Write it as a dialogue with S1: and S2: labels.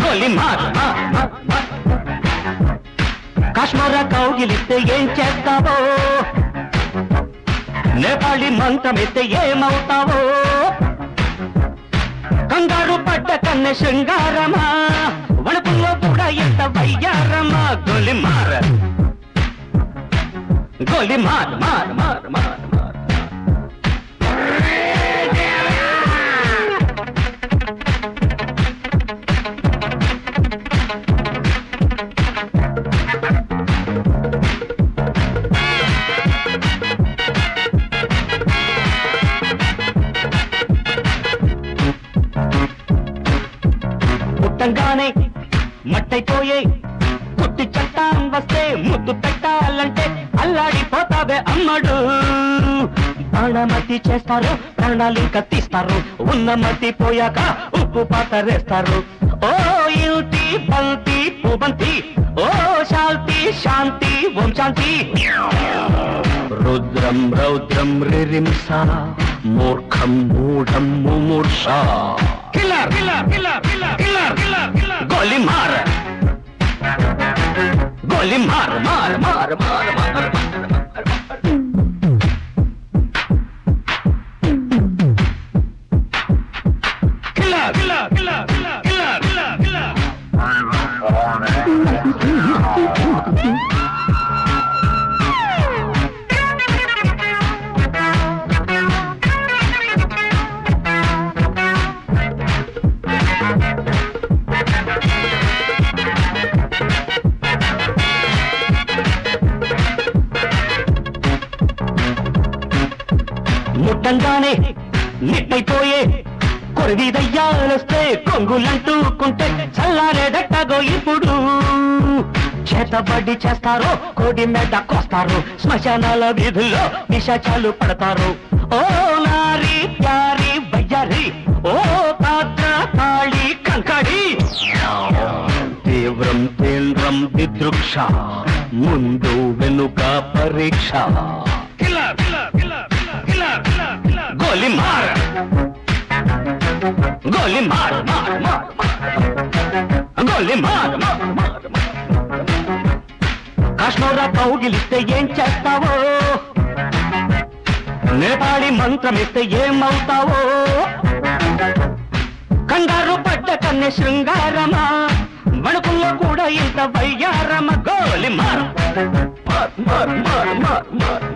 S1: గోలి మార్ కాశ్మీర కౌగిలిస్తే ఏం చేస్తావో నేపాళి మంత్రమిస్తే ఏమవుతావో కంగారు పడ్డ కన్నె శృంగారమా వణుకుల్లో కూడా ఎంత వయ్యారమా గోలి మార్ గోలి మార్ మార్ మార్ మార్ పుట్టంగానే మట్టైపోయే కుట్టి చట్టం వస్తే ముద్దు పెట్టాలంటే అల్లాడిపోతావే అమ్మడు ప్రాణమతి చేస్తారు ప్రాణాలు కత్తిస్తారు ఉన్న మతి పోయాక ఉప్పు పాతరేస్తారు ఓ యుతి బంతి పుబంతి ఓ శాంతి శాంతి ఓం శాంతి రుద్రం రౌద్రం రిరింస మూర్ఖం మూఢం ముమూర్ష killer killer killer killer killer killer గోలి మార్ గోలి మార్ మార్ మార్ మార్ మార్ killer killer killer killer killer killer ముట్టంగానే నిట్టయిపోయే కొరివి దయ్యాలొస్తే కొంగులంటూకుంటే చల్లారేదట్టగో ఇప్పుడు చేతబడి చేస్తారో కోడి మెడ కోస్తారు శ్మశానాల వీధుల్లో నిశాచాలు పడతారు ఓ నారి ప్యారి వయ్యారి ఓ పాత్ర తాళి కంకడి తీవ్రం తీవ్రం విదృక్ష ముందు వెనుక పరీక్ష గోలి మార్ గోలి మార్ మార్ మార్ గోలి మార్ మార్ మార్ కాశ్మీర కౌగిలిస్తే ఏం చేస్తావో నేపాళి మంత్రమిస్తే ఏమవుతావో కంగారు పడ్డ కన్నె శృంగారమా వణుకుల్లో కూడా ఇంత వయ్యారమ గోలి మార్ మార్ మార్ మార్ మార్